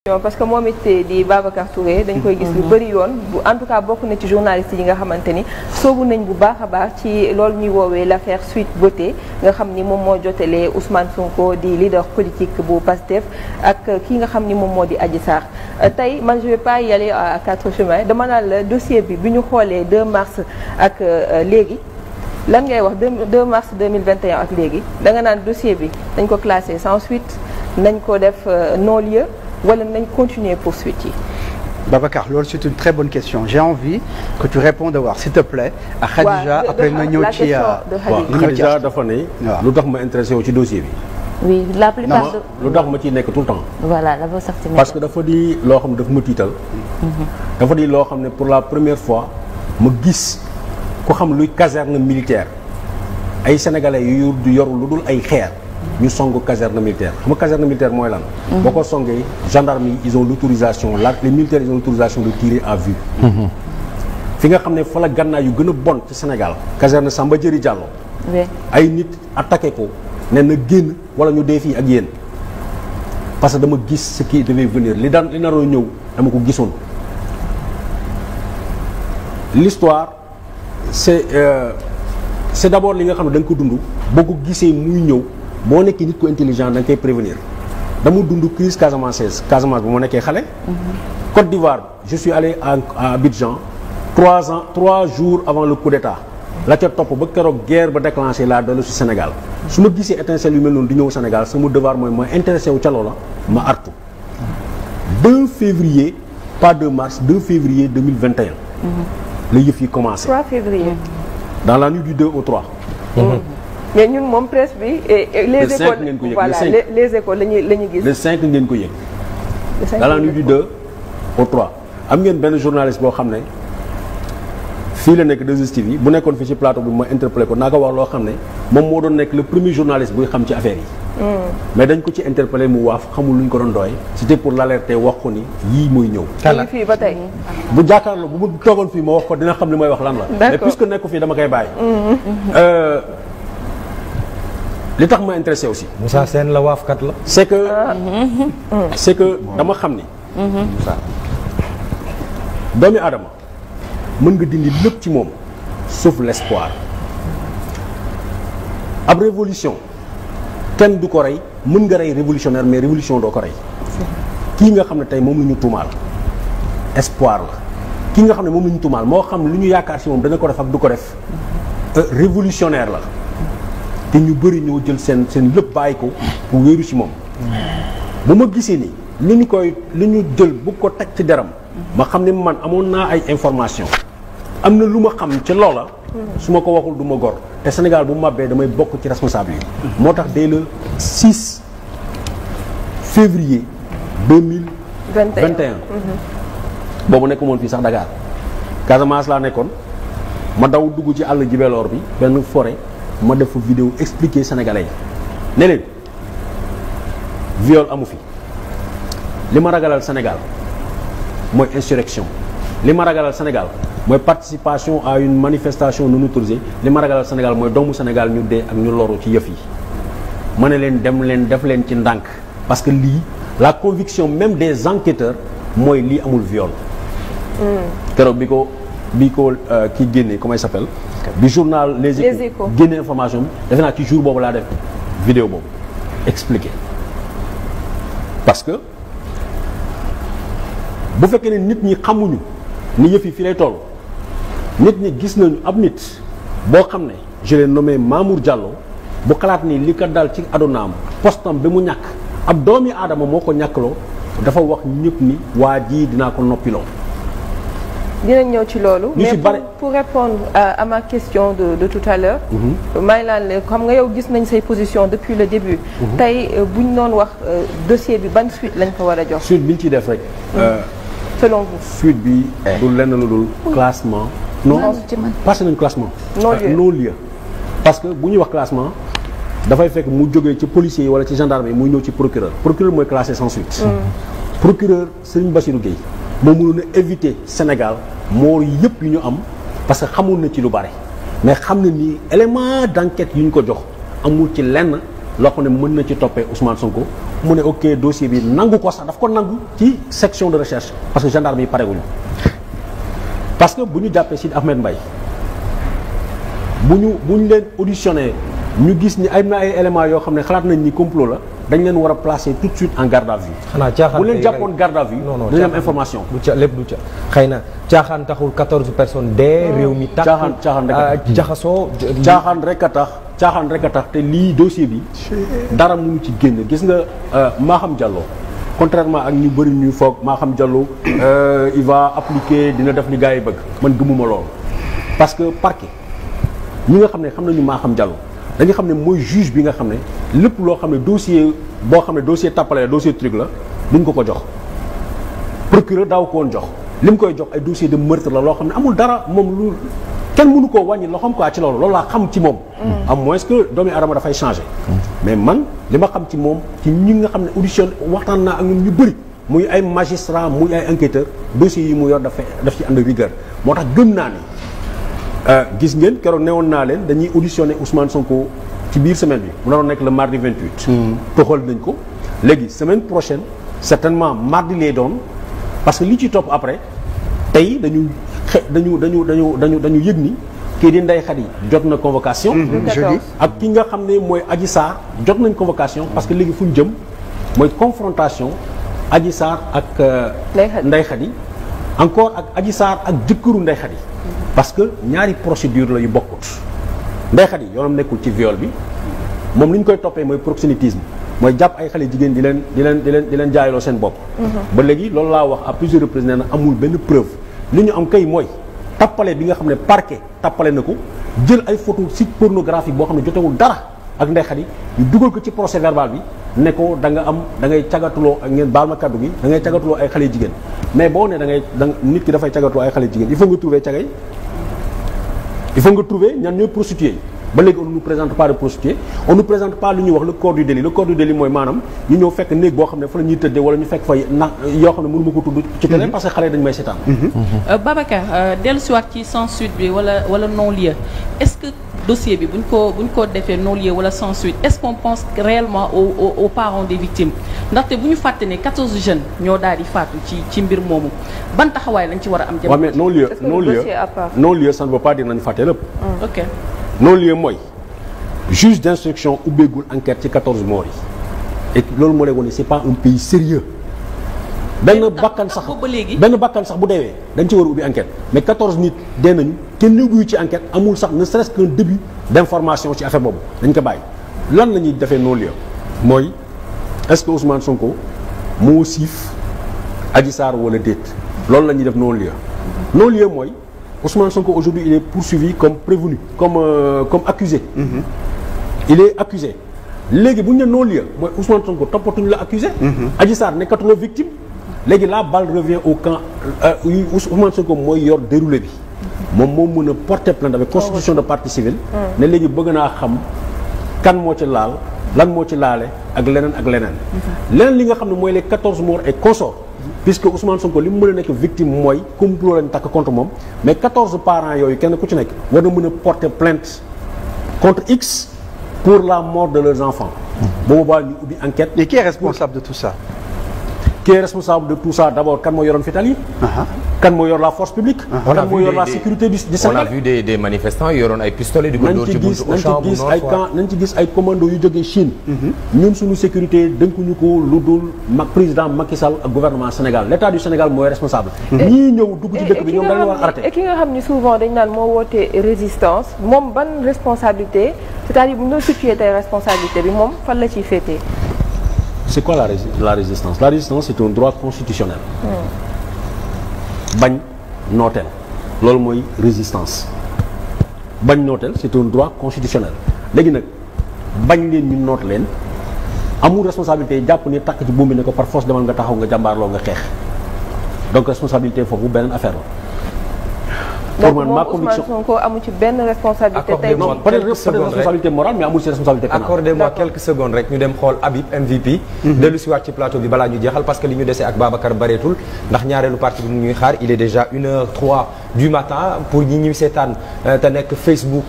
parce que moom it di Babacar Touré dañ koy gis lu bëri yoon en tout cas bokk na ci journaliste yi nga xamante ni soobu nañ bu baax a baax ci loolu ñuy woowee l'affaire Sweet Beauté nga xam ni moom moo jotelee Ousmane Sonko di leader politique bu PASTEF ak ki nga xam ni moom moo di Adji Sarr tey man je vais pas y aller à quatre chemins dama naan la dossier bi ñu xoolee 2 mars ak léegi lan ngay wax 2 mars 2021 ak léegi da nga naan dossier bi dañ ko classé sans suite nañ ko def non-lieu wala nañ continuer poursuite yi. Babacar loolu c'est une très bonne question j'ai envie que tu répondes d'abord s'il te plaît. à Khadija après nga ñëw ci Khadija dafa ne. lu tax ma intéressé wu ci dossier bi. oui la plupart lu tax ma ciy nekk tout le temps. voilà dafa sax ci parce que dafa di loo xam ne dafa ma tiital. dafa di loo xam ne pour la première fois ma gis ku xam luy caserne militaire ay sénégalais yu yoru lu dul ay xeer. ñu song caserne militaire xam nga caserne militaire mooy lan. boo ko songee gendarme yi ils ont l'autorisation les militaires ils ont l'autorisation de tirer à vue. fi nga xam ne fa la gànnaay yu gën a bon ci Sénégal. caserne Samba Diéry Diallo. ay nit attaqué ko ne na génn wala ñu dee fii ak yéen parce que dama gis ce qui devait venir li naroon ñëw dama ko gisoon. l'histoire c'est d'abord li nga xam ne da nga ko dund boo ko gisee muy ñëw. boo nekkee nit ku intelligent da nga koy prévenir dama dund crise Casamance bu ma nekkee xale. Côte d'Ivoire je suis allé à Abidjan 3 jours avant le coup d'état la ca topp ba keroog guerre ba déclenché laa dellu si Sénégal su ma gisee étincelle yu mel noonu di ñëw Sénégal sama devoir mooy ma intéressé wu ca loola ma artu 2 février pas 2 mars 2 février 2021. la yëf yi commencé. 3 février. dans la nuit du 2 au 3. mais ñun moom presse bi les écoles voilà les écoles la ñu gis. le 5 ngeen ko yëg. dans la nuit du 2 au 3 am ngeen benn journaliste boo xam ne fii la nekk 2STV bu nekkoon fii ci plateau bi ma interpellé ko naa ko wax loo xam ne moom moo doon nekk le premier journaliste buy xam ci affaire yi. mais dañ ko ci interpellé mu waaf xamul lu ñu ko doon doy. c'était pour l'alerter wax ko ni yii mooy ñëw. kàlla fii ba tey. bu jàkkaarloo bu ma toogoon fii ma wax ko dina xam li may wax lan la. mais puisque nekku fii dama koy bàyyi. li tax ma intéressé aussi. Moussa Sène la waafkat la. c'est que dama xam ni. doomi aadama mën nga dindi lépp ci moom sauf l'espoir. ab révolution kenn du ko rey mën nga rey révolutionnaire mais révolution doo ko rey. kii nga xam ne tey moom la ñu tuumaal espoir la. kii nga xam ne moom la ñu tuumaal moo xam lu ñu yaakaar ci moom dana ko def ak du ko def révolutionnaire la. te ñu bëri ñoo jël seen lépp bàyyi ko pour wéeru ci moom. bu ma gisee ni lu ñu jël bu ko teg ci deram ma xam ne man amoon naa ay information am na lu ma xam ci loola. su ma ko waxul du ma gor te Sénégal bu màbbee damay bokk ci responsable yi. moo tax dès le 6 février 2021. boobu nekk moon fii sax Dakar Casamance laa nekkoon ma daw dugg ci àll jibeloor bi benn forêt. ma def vidéo expliquer sénégalais yi ne leen viol amu fi li ma ragalal Sénégal mooy insurrection li ma ragalal Sénégal mooy participation à une manifestation non autorisée li ma ragalal Sénégal mooy doomu Sénégal ñu dee ak ñu loru ci yëf yi ma ne leen dem leen def leen ci ndànk parce que lii la conviction même des enquêteurs mooy lii amul viol. keroog bi ko kii génnee comment il s'appelle bi journal Les Échos génne information bi defe naa ci jour boobu laa def vidéo boobu expliqué parce que bu fekkee ne nit ñi xamuñu ni yëf yi fi lay toll nit ñi gis nañu ab nit boo xam ne je l'ai nommé Mamour Diallo bu xalaat ni li ko dal ci adunaam postam bi mu ñàkk ab doomi aadama moo ko ñàkkloo dafa wax ñëpp ni waa ji dinaa ko noppiloo. dinañ ñëw ci loolu mais pour répondre à ma question de tout à l'heure may laan le xam nga yow gis nañ say position depuis le début tey buñ doon wax dossier bi ban suite lañ ko war a jox suite bi ñu ciy def rek selon vous suite bi du lenn lu dul classement non passé nañ classement non lieu parce que bu ñuy wax classement dafay fekk mu jógee ci policiers yi wala ci gendarme yi muy ñëw ci procureur mooy classé sans suite procureur Serigne Bassirou Gueye moo mënoon a éviter Sénégal moo yëpp yu ñu am parce que xamul na ci lu bari mais xam na ni élément d'enquête yu ñu ko jox amul ci lenn loo xam ne mën na ci toppee Ousmane Sonko mu ne ok dossier bi nangu ko sax daf ko nangu ci section de recherche parce que gendarme yi pareguñu parce que bu ñu jàppee Sidi Ahmed Mbaye bu ñu leen auditionné ñu gis ni ay na ay éléments yoo xam ne xalaat nañ ni complot la dañ leen war a placer tout de suite en garde à vue. xanaa caaxaan bu leen jàppoon garde à vue. dañu am information. du ca lépp du ca xëy na caaxaan taxul 14 personnes dee. réew mi tàkk caaxaan jaxasoo. caaxaan rek a tax te lii dossier bi dara mënu ci génn gis nga Maham Diallo contrairement ak ñu bëri ñuy foog Maham Diallo il va appliquer dina def li gars yi bëgg man gëmuma lool parce que parquet ñi nga xam ne xam nañu Maham Diallo dañu xam ne mooy juge bi nga xam ne lépp loo xam ne dossier boo xam ne dossier tappale la dossier truc la duñ ko jox procureur daaw ko woon jox li mu koy jox ay dossier de meurtre la loo xam ne amul dara moom lu kenn mënu koo wàññi loxoom quoi ci loolu laa xam ci moom à moins que doomi adama dafay changer mais man li ma xam ci moom ci ñi nga xam ne audition waxtaan naa ak ñun ñu bëri muy ay magistrat muy ay enquêteur dossiers yi mu yor daf ci ànd rigueur moo tax gëm naa ne gis ngeen keroog newoon naa leen dañuy auditionner Ousmane Sonko ci biir semaine bi mu naroon nekk le mardi 28 toxal nañ ko léegi semaine prochaine certainement mardi lay doon parce que li ci topp après tey dañu yëg ni kii di Ndeye Khady jot na convocation jeudi ak ki nga xam ne mooy Adji Sarr jot nañ convocation parce que léegi fu ñu jëm mooy confrontation Adji Sarr ak Ndeye Khady encore ak Adji Sarr ak jëkkëru Ndeye Khady parce que ñaari procédure la yu bokkut Ndeye Khady yoonam nekkul ci viol bi moom li ñu koy toppee mooy proxénétisme mooy jàpp ay xale jigéen di leen jaayloo seen bopp ba léegi loolu laa wax à plusieurs reprises nee na amul benn preuve li ñu am kay mooy tappale bi nga xam ne parquet tappale na ko jël ay photo site pornographique boo xam ne jotewul dara ak Ndeye Khady ñu dugal ko ci procès verbal bi ne ko da ngay cagatuloo ak ngeen baal ma kaddu gi da ngay cagatuloo ay xale jigéen mais boo ne nit ki dafay cagatuloo ay xale jigéen il faut nga trouver cagay il faut nga trouver ñan ñooy prostituées yi ba léegi on ne nous présente pas de prostituées on nous présente pas lu ñuy wax le corps du délit le corps du délit mooy maanaam ñu ñëw fekk néeg boo xam ne fa la ñuy tëddee wala ñu fekk fa yoo xam ne mënu ma ko tudd ci télé parce que xale dañu may seetaan Babacar dellusiwaat ci sans suite bi wala non lieu est-ce que dossier bi buñ ko defee non lieu wala sans suite est-ce qu'on pense réellement aux parents des victimes ndaxte bu ñu fàtte ne 14 jeunes ñoo daal di faatu ci mbir moomu ban taxawaay lañ ci war a am waaw mais non lieu ça ne veut pas dire nañu fàtte lépp ok non lieu mooy juge d'instruction ubbeegul enquête ci 14 morts yi et loolu moo lay wane c'est pas un pays sérieux benn bakkan sax bu deewee dañ ci war a ubbi enquête mais 14 nit dee nañu kenn ubbiwu ci enquête amul sax ne serait-ce qu'un début d'information ci affaire boobu dañ ko bàyyi lan la ñuy defee non lieu mooy est-ce que Ousmane Sonko moo siif Adji Sarr wala déet loolu la ñuy def non lieu non lieu mooy Ousmane Sonko aujourd'hui il est poursuivi comme prévenu comme accusé il est accusé léegi bu ñu ne non lieu mooy Ousmane Sonko toppatuñu la accusé Adji Sarr nekkatuloo victime léegi la balle revient au camp Ousmane Sonko mooy yor déroulé bi moom moo mën a porter plainte avec constitution de partie civile ne léegi bëgg naa xam kan moo ci laal lan moo ci laale ak leneen leneen li nga xam ne mooy les 14 morts et consorts puisque Ousmane Sonko li mu mën a nekk victime mooy complot lañ takk contre moom mais 14 parents yooyu kenn ku ci nekk war na mën a porter plainte contre X pour la mort de leurs enfants bu boobaa ñu ubbi enquête. Et qui est responsable de tout ça? Qui est responsable de tout ça? D'abord kan moo yoroon fital yi kan moo yor la force publique kan moo yor la sécurité du Sénégal. On a vu des manifestants yoroon ay pistolets di ko dóor ci buntu Auchan bu Nord nañ ci gis ay commando yu jógee Chine ñun suñu sécurité dënkuñu ko lu dul président Macky Sall ak gouvernement Sénégal l'état du Sénégal mooy responsable ñii ñëw dugg ci dëkk bi ñoom dañu war a arrêté et ki nga xam ni souvent dañ naan moo woote résistance moom ban responsabilité c'est-à-dire bu ñu doon situé tey responsabilité bi moom fan la ciy féetee. C'est quoi la résistance? La résistance c'est un droit constitutionnel bañ nooteel loolu mooy résistance bañ nooteel c'est un droit constitutionnel léegi nag bañ leen ñu noot leen amul responsabilité jàpp ni takk ci buum bi ne ko par force demal nga taxaw nga jàmbaarloo nga xeex donc responsabilité foofu beneen affaire la. donc moom Ousmane Sonko amu ci benn responsabilité tey non peut-être responsabilité morale mais amul ci responsabilité pénale. Accordez-moi quelques secondes rek ñu dem xool Habib MVP. dellu si waat ci plateau bi balaa ñu jeexal parce que li ñu dese ak Babacar bareetul ndax ñaareelu partie bi mu ñuy xaar il est déjà 1h03 du matin pour ñi ñuy seetaan te nekk Facebook.